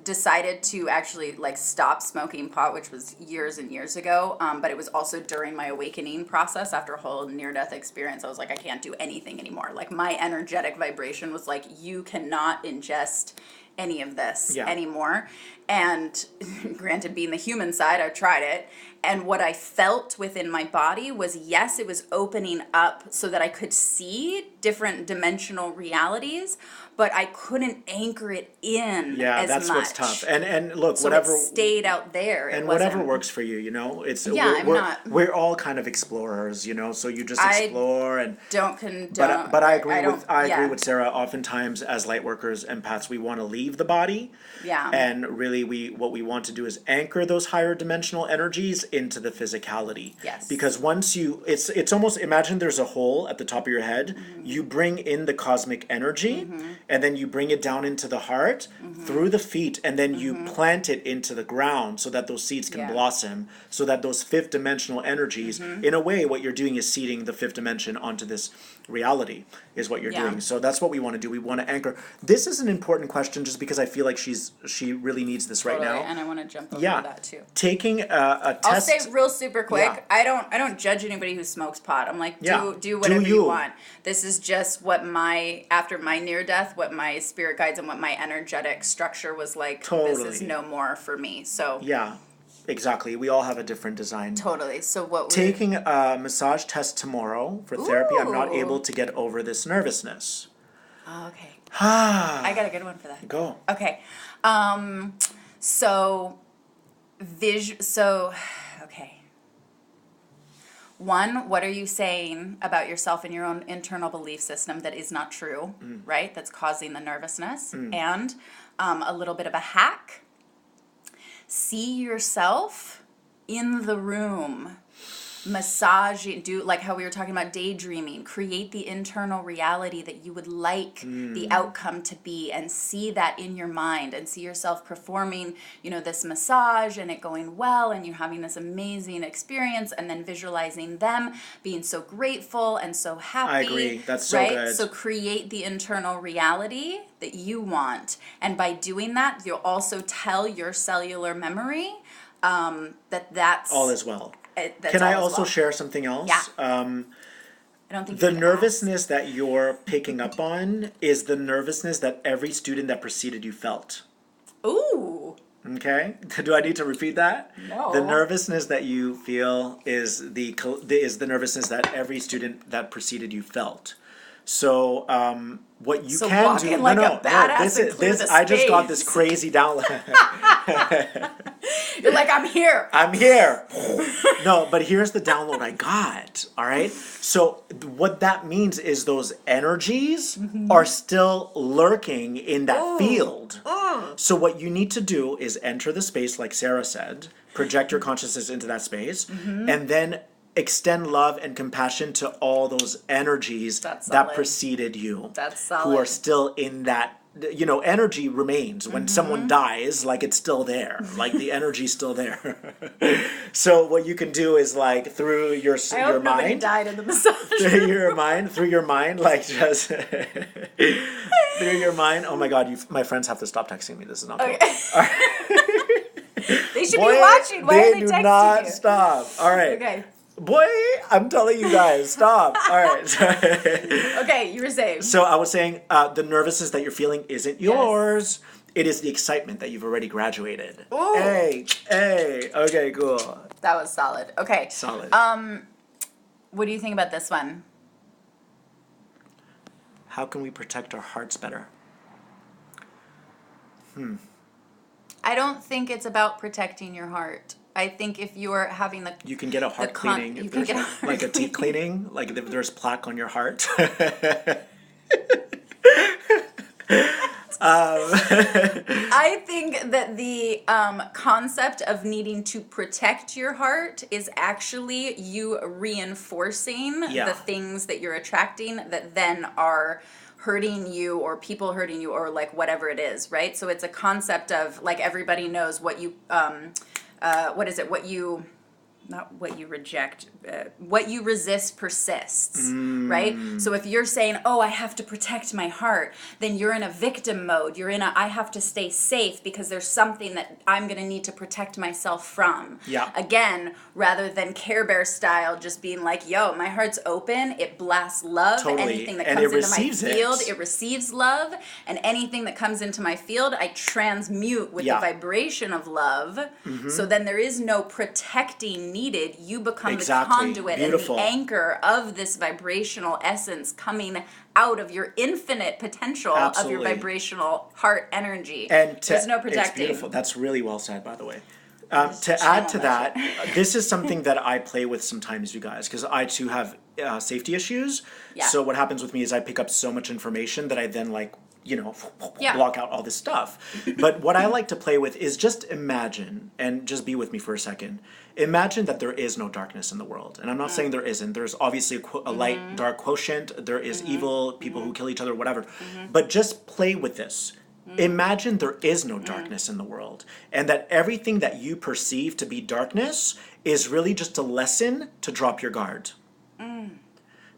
decided to actually, like, stop smoking pot, which was years and years ago, but it was also during my awakening process after a whole near-death experience. I was like, I can't do anything anymore. Like, my energetic vibration was like, you cannot ingest any of this anymore. And granted, being the human side, I tried it. And what I felt within my body was, yes, it was opening up so that I could see different dimensional realities, but I couldn't anchor it in as that's much. what's tough. And look, So whatever it stayed out there. and whatever works for you, you know. It's we're all kind of explorers, you know. So you just explore and don't condone. But I agree with Serah. Oftentimes, as light workers, empaths, we want to leave the body. Yeah. And really, what we want to do is anchor those higher dimensional energies into the physicality. Yes. Because once it's almost, imagine there's a hole at the top of your head. You bring in the cosmic energy, and then you bring it down into the heart through the feet, and then you plant it into the ground so that those seeds can blossom. So that those fifth dimensional energies, in a way, what you're doing is seeding the fifth dimension onto this reality. Is what you're doing. So that's what we want to do. We want to anchor. This is an important question, just because I feel like she really needs this right now. And I want to jump over that too. Taking a test. I'll say real super quick. Yeah. I don't judge anybody who smokes pot. I'm like, do whatever you want. This is just what after my near death, what my spirit guides and what my energetic structure was like. Totally. This is no more for me. So Yeah, exactly. We all have a different design. totally. So what Taking a massage test tomorrow for therapy. I'm not Ooh. able to get over this nervousness. Oh, okay. Ah. I got a good one for that. Go. Okay. Okay. One, what are you saying about yourself and your own internal belief system that is not true, right? That's causing the nervousness. And a little bit of a hack. See yourself in the room. Massaging, do like how we were talking about daydreaming, create the internal reality that you would like the outcome to be, and see that in your mind, and see yourself performing, you know, this massage and it going well, and you having this amazing experience, and then visualizing them being so grateful and so happy. I agree. That's so right? good. So create the internal reality that you want, and by doing that, you'll also tell your cellular memory that's All is well. That's Can I all as also well. share something else? Yeah. I don't think The you can nervousness that you're picking up on is the nervousness that every student that preceded you felt. ask. Ooh. Okay? Do I need to repeat that? No. The nervousness that you feel is the nervousness that every student that preceded you felt. So what you So can walk do? in like a badass This and is clear this. the I just got this space. crazy download. You're like, I'm here. I'm here. No, but here's the download I got. All right. So what that means is those energies are still lurking in that field. So what you need to do is enter the space, like Serah said, project your consciousness into that space, and then extend love and compassion to all those energies That's that solid. preceded you. That's Who solid. are still in that. You know, energy remains when someone dies, like it's still there, like the energy's still there. So what you can do is like through your I hope nobody mind, died in the massage. through your mind, like just through your mind. Oh my God, my friends have to stop texting me. This is not cool. Okay. They should Boy, be watching. Why are they do texting not you? stop. All right. Okay. Boy, I'm telling you guys, stop. All right. Okay, you were saying. So I was saying the nervousness that you're feeling isn't yours. It is the excitement that you've already graduated. Ooh. Hey. Okay, cool. That was solid. Okay. Solid. What do you think about this one? How can we protect our hearts better? I don't think it's about protecting your heart. I think if you're having the... You can get a heart cleaning. you If can there's get a heart like a teeth cleaning. cleaning, like if there's plaque on your heart. I think that the concept of needing to protect your heart is actually you reinforcing the things that you're attracting that then are hurting you or people hurting you or like whatever it is, right? So it's a concept of like everybody knows what you, what is it? What you... not what you reject, what you resist persists, right? So if you're saying, oh, I have to protect my heart, then you're in a victim mode. You're in a, I have to stay safe because there's something that I'm going to need to protect myself from. Yeah. Again, rather than Care Bear style, just being like, yo, my heart's open. It blasts love. Totally. Anything that And comes it into my receives it. field, it receives love. And anything that comes into my field, I transmute with the vibration of love. So then there is no protecting needed. You become the conduit Beautiful. and the anchor of this vibrational essence coming out of your infinite potential of your vibrational heart energy. And there's no protecting. It's beautiful. That's really well said, by the way. To add to that, this is something that I play with sometimes, you guys, because I too have safety issues. Yeah. So what happens with me is I pick up so much information that I then block out all this stuff. But what I like to play with is just imagine, and just be with me for a second. Imagine that there is no darkness in the world. And I'm not saying there isn't. There's obviously a light, dark quotient. There is evil, people who kill each other, whatever. But just play with this. Imagine there is no darkness in the world, and that everything that you perceive to be darkness is really just a lesson to drop your guard.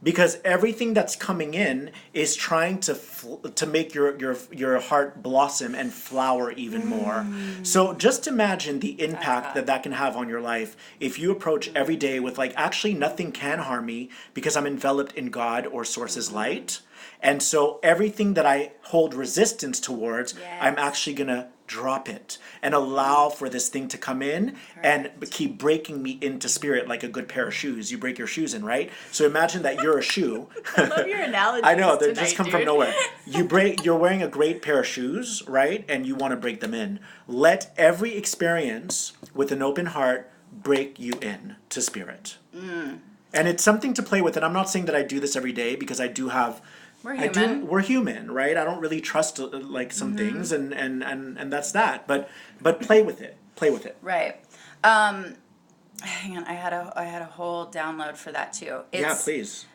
Because everything that's coming in is trying to make your heart blossom and flower even more. So just imagine the impact that can have on your life if you approach every day with like, actually nothing can harm me because I'm enveloped in God or Source's light. And so everything that I hold resistance towards, I'm actually going to drop it and allow for this thing to come in and keep breaking me into spirit like a good pair of shoes. You break your shoes in, right? So imagine that you're a shoe. I love your analogies. I know, they tonight, just come dude. from nowhere. You're wearing a great pair of shoes, right? And you want to break them in. Let every experience with an open heart break you in to spirit. And it's something to play with. And I'm not saying that I do this every day because I do have... We're human. We're human, right? I don't really trust like some things, and that's that. But play with it. Play with it. Right. Hang on. I had a whole download for that too. Yeah, please.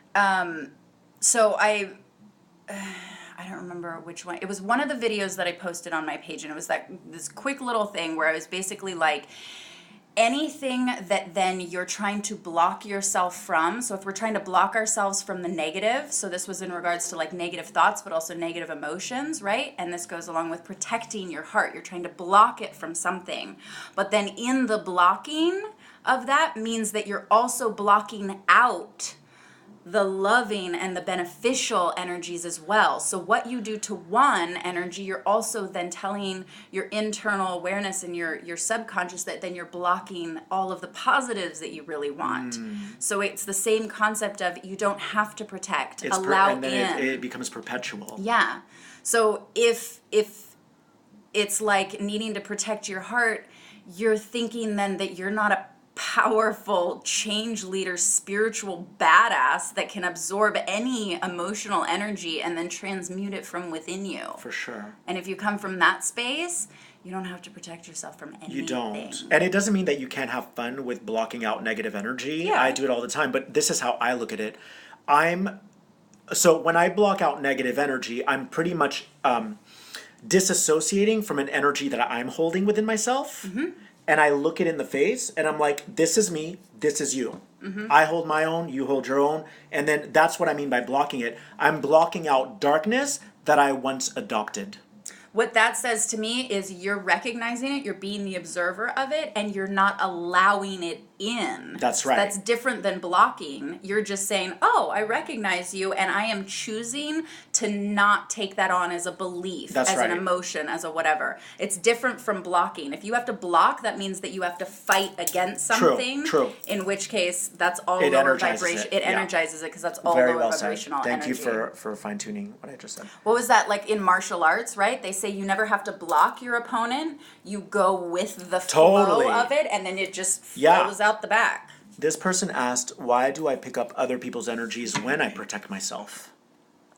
So I don't remember which one. It was one of the videos that I posted on my page, and it was this quick little thing where I was basically like, anything that then you're trying to block yourself from. So if we're trying to block ourselves from the negative, so this was in regards to like negative thoughts, but also negative emotions, right? And this goes along with protecting your heart. You're trying to block it from something. But then in the blocking of that means that you're also blocking out the loving and the beneficial energies as well. So what you do to one energy, you're also then telling your internal awareness and your subconscious that then you're blocking all of the positives that you really want. So it's the same concept of you don't have to protect, allow and then in. it becomes perpetual. Yeah. So if it's like needing to protect your heart, you're thinking then that you're not a powerful change leader, spiritual badass that can absorb any emotional energy and then transmute it from within you. For sure. And if you come from that space, you don't have to protect yourself from anything. You don't. And it doesn't mean that you can't have fun with blocking out negative energy. Yeah. I do it all the time, but this is how I look at it. So when I block out negative energy, I'm pretty much disassociating from an energy that I'm holding within myself. And I look it in the face and I'm like, this is me, this is you. I hold my own, you hold your own. And then that's what I mean by blocking it. I'm blocking out darkness that I once adopted. What that says to me is you're recognizing it, you're being the observer of it, and you're not allowing it in. That's right. That's different than blocking. You're just saying, oh, I recognize you, and I am choosing to not take that on as a belief, That's as right. an emotion, as a whatever. It's different from blocking. If you have to block, that means that you have to fight against something. True. In which case, that's all It lower energizes vibration. it, It yeah. energizes it because that's all Very lower well said. vibrational Thank energy. you for fine-tuning what I just said. What was that, like in martial arts, right? They say you never have to block your opponent. You go with the Totally. flow of it, and then it just Yeah. flows out the back. This person asked, why do I pick up other people's energies when I protect myself?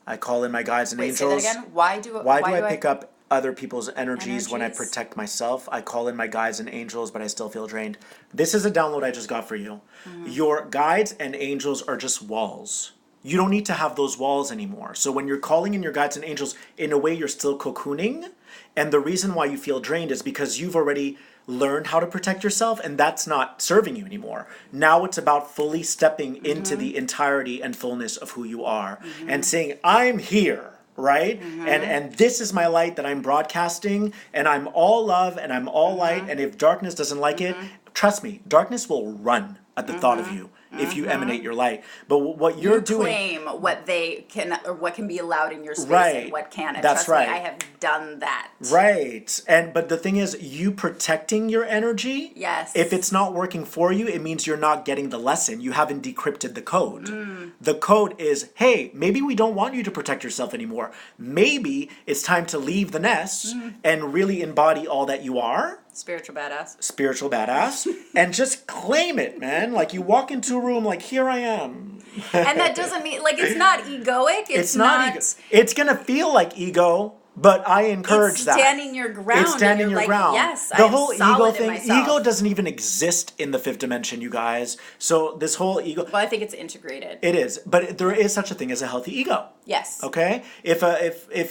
I call in my guides and Wait, angels. say that again? Why do I pick up other people's energies when I Energies? protect myself? I call in my guides and angels, but I still feel drained. This is a download I just got for you. Your guides and angels are just walls. You don't need to have those walls anymore. So when you're calling in your guides and angels, in a way you're still cocooning. And the reason why you feel drained is because you've already learned how to protect yourself, and that's not serving you anymore. Now it's about fully stepping into the entirety and fullness of who you are and saying, I'm here, right? And this is my light that I'm broadcasting, and I'm all love and I'm all light. And if darkness doesn't like it, trust me, darkness will run at the thought of you if you emanate your light. But what you're doing, claim what they can or what can be allowed in your space Right. and what can't. And That's trust right. me, I have done that. right? But the thing is, you protecting your energy. Yes. If it's not working for you, it means you're not getting the lesson. You haven't decrypted the code. The code is, hey, maybe we don't want you to protect yourself anymore. Maybe it's time to leave the nest and really embody all that you are. Spiritual badass. Spiritual badass, and just claim it, man. Like you walk into a room, like, here I am. And that doesn't mean, like, it's not egoic. It's not ego. It's gonna feel like ego, but I encourage it's that. standing your ground. It's standing and you're your like, ground. Yes, The I'm whole ego solid in thing. myself. Ego doesn't even exist in the fifth dimension, you guys. So this whole ego. Well, I think it's integrated. It is, but there is such a thing as a healthy ego. Yes. Okay. If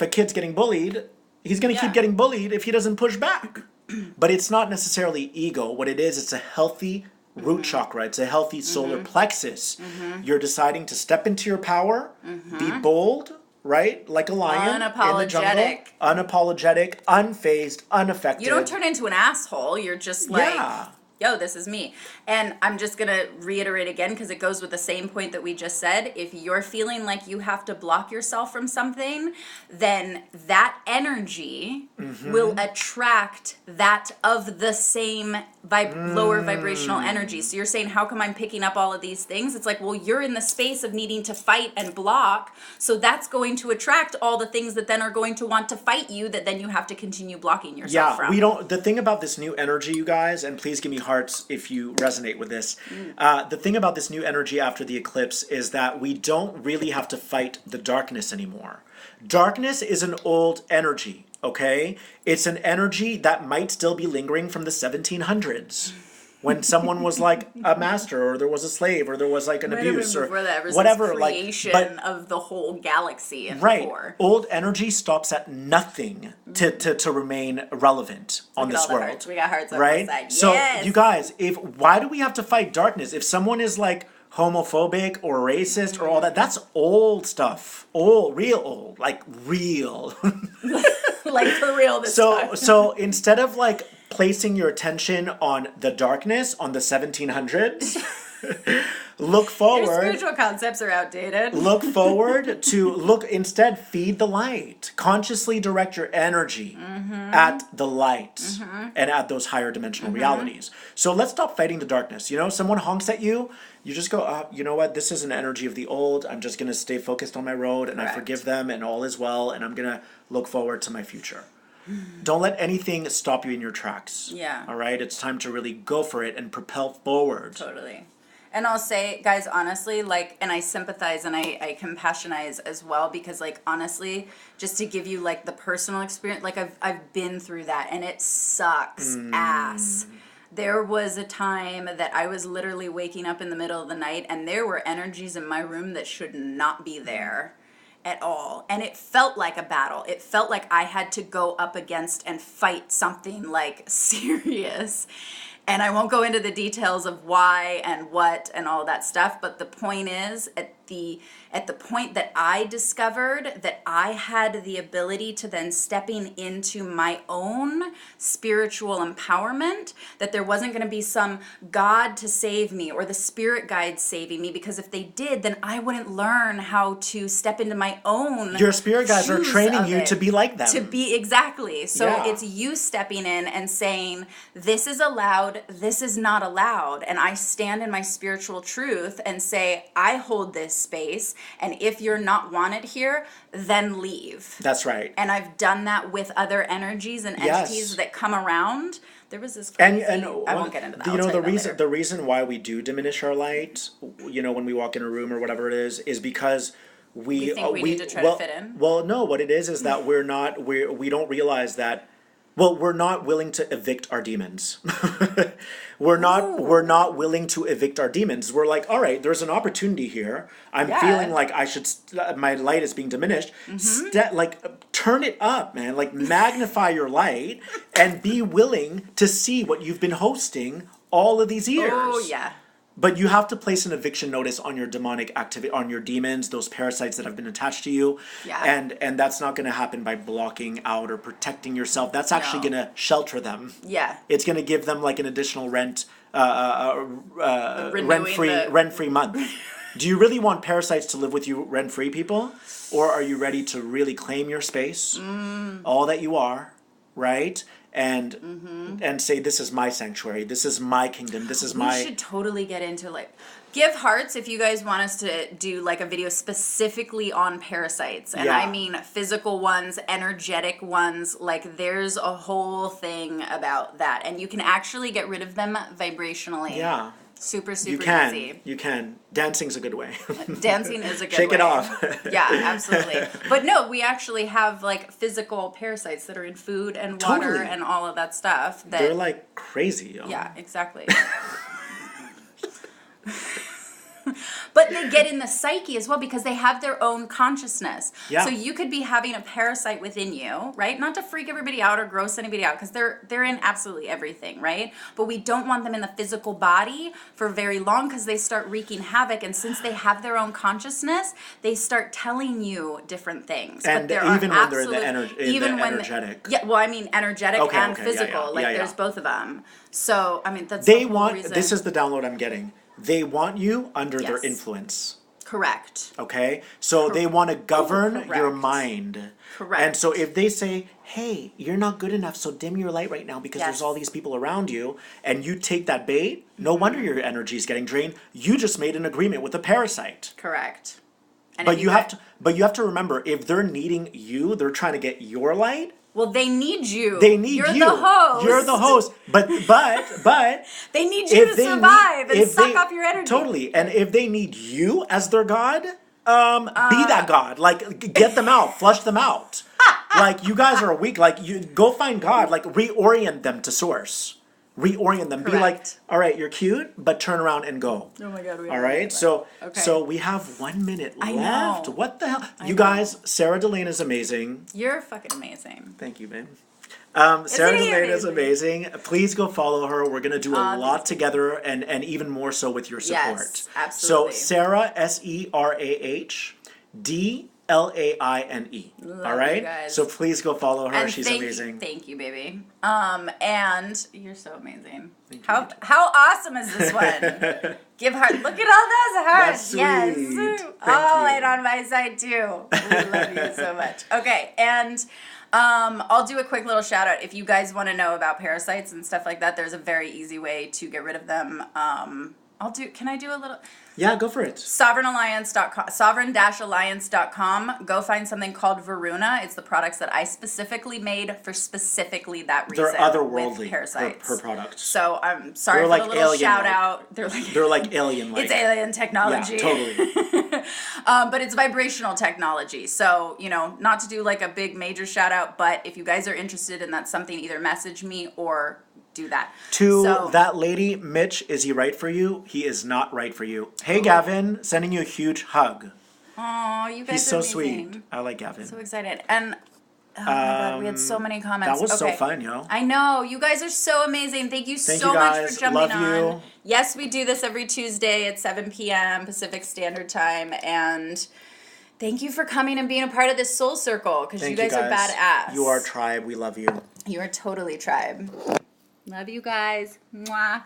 a kid's getting bullied, he's gonna keep getting bullied if he doesn't push back. But it's not necessarily ego. What it is, it's a healthy root chakra. It's a healthy solar plexus. You're deciding to step into your power, be bold, right? Like a lion in the jungle. Unapologetic. Unapologetic, unfazed, unaffected. You don't turn into an asshole. You're just like, Yeah. yo, this is me. And I'm just going to reiterate again because it goes with the same point that we just said. If you're feeling like you have to block yourself from something, then that energy will attract that of the same lower vibrational energy. So you're saying, how come I'm picking up all of these things? It's like, well, you're in the space of needing to fight and block. So that's going to attract all the things that then are going to want to fight you that then you have to continue blocking yourself from. The thing about this new energy, you guys, and please give me hearts if you resonate with this. The thing about this new energy after the eclipse is that we don't really have to fight the darkness anymore. Darkness is an old energy, okay? It's an energy that might still be lingering from the 1700s. When someone was like a master, or there was a slave, or there was like an abuse, or whatever, creation of the whole galaxy and right. before. Old energy stops at nothing to remain relevant on Look at this all the world. hearts. We got hearts on right? the side. So Yes. you guys, why do we have to fight darkness? If someone is like homophobic or racist or all that, that's old stuff. Real old, like real. Like for real this time. So instead of like placing your attention on the darkness, on the 1700s, Look Your forward. spiritual concepts are outdated. Look forward to instead feed the light. Consciously direct your energy at the light and at those higher dimensional realities. So let's stop fighting the darkness. You know, someone honks at you, you just go, you know what, this is an energy of the old. I'm just going to stay focused on my road and I forgive them and all is well and I'm going to look forward to my future. Don't let anything stop you in your tracks. Yeah. All right? It's time to really go for it and propel forward. Totally. And I'll say, guys, honestly, like, and I sympathize and I compassionize as well because, like, honestly, just to give you, like, the personal experience, like, I've been through that and it sucks ass. There was a time that I was literally waking up in the middle of the night and there were energies in my room that should not be there at all. And it felt like a battle. It felt like I had to go up against and fight something, like, serious. And I won't go into the details of why and what and all that stuff, but the point is, at the point that I discovered that I had the ability to then stepping into my own spiritual empowerment, that there wasn't going to be some God to save me or the spirit guide saving me, because if they did, then I wouldn't learn how to step into my own. Your spirit guides are shoes training of you it. to be like them. To be, exactly. So Yeah. it's you stepping in and saying, this is allowed, this is not allowed. And I stand in my spiritual truth and say, I hold this space. And if you're not wanted here, then leave. That's right. And I've done that with other energies and Yes. entities that come around. There was this crazy, And I won't get into that. You I'll know, tell the you that later. reason why we do diminish our light, you know, when we walk in a room or whatever it is because we think we need to try to fit in? Well, no, what it is that we don't realize that. Well, we're not willing to evict our demons. We're not willing to evict our demons. We're like, all right, there's an opportunity here. I'm feeling like my light is being diminished. Turn it up, man. Like, magnify your light and be willing to see what you've been hosting all of these years. Oh, yeah. But you have to place an eviction notice on your demonic activity, on your demons, those parasites that have been attached to you. Yeah. And that's not going to happen by blocking out or protecting yourself. That's actually going to shelter them. Yeah. It's going to give them like an additional rent-free month. Do you really want parasites to live with you rent-free, people? Or are you ready to really claim your space, all that you are, right? And say, this is my sanctuary, this is my kingdom, this is my... We should totally get into, like, give hearts if you guys want us to do, like, a video specifically on parasites. And I mean physical ones, energetic ones, like, there's a whole thing about that. And you can actually get rid of them vibrationally. Yeah. Super easy. You can. Dancing's a good way. Dancing is a good way. Shake it off. Yeah, absolutely. But no, we actually have, like, physical parasites that are in food and water Totally. and all of that stuff. They're like crazy. Yo. Yeah, exactly. But they get in the psyche as well because they have their own consciousness. Yeah. So you could be having a parasite within you, right? Not to freak everybody out or gross anybody out, because they're in absolutely everything, right? But we don't want them in the physical body for very long because they start wreaking havoc. And since they have their own consciousness, they start telling you different things. And but there even are when they're in the energetic. Yeah, well, I mean energetic and physical. Yeah. There's both of them. So I mean that's They the whole want. reason. This is the download I'm getting. They want you under their Yes. influence. Correct. Okay? So they want to govern correct. your mind. Correct. And so if they say, hey, you're not good enough, so dim your light right now because Yes. there's all these people around you, and you take that bait, no wonder your energy is getting drained. You just made an agreement with a parasite. Correct. And But if you have to remember, if they're needing you, they're trying to get your light. Well, they need you. They need You're you. the host. You're the host. But they need you to survive and suck up your energy. Totally. And if they need you as their god, be that god. Like, get them out. Flush them out. Like, you guys are weak. Like, you go find God. Like, reorient them to source. Reorient them. Correct. Be like, all right, you're cute, but turn around and go. Oh my God. All right. So we have 1 minute left. know. What the hell? You guys, Serah D'Laine is amazing. You're fucking amazing. Thank you, babe. Serah he D'Laine is amazing. Please go follow her. We're going to do a lot together and even more so with your support. Yes, absolutely. So Serah, SerahDlaine, Laine. Love All you right? guys. So please go follow her. And She's thank amazing. Thank you, baby. And you're so amazing. How awesome is this one? Give heart. Look at all those hearts. That's Yes. sweet. All Thank you. right on my side too. We love you so much. Okay, and I'll do a quick little shout out. If you guys want to know about parasites and stuff like that, there's a very easy way to get rid of them. Can I do a little? Yeah, go for it. Sovereign-alliance.com. Go find something called Varuna. It's the products that I specifically made for specifically that reason. They're otherworldly, with parasites. her products. So I'm sorry They're for like the little shout alien-like. out. They're like alien-like. It's alien technology. Yeah, totally. But it's vibrational technology. So, not to do like a big major shout out, but if you guys are interested in that something, either message me or do that. That lady, Mitch, is he right for you? He is not right for you. Hey, Gavin, sending you a huge hug. Oh, you guys He's so are amazing. sweet. I like Gavin. So excited. And oh my God, we had so many comments. That was so fun, yo. I know. You guys are so amazing. Thank you so you much guys. for jumping Love on. you. Yes, we do this every Tuesday at 7 p.m. Pacific Standard Time. And thank you for coming and being a part of this soul circle, because you guys are badass. You are tribe. We love you. You are totally tribe. Love you guys. Mwah.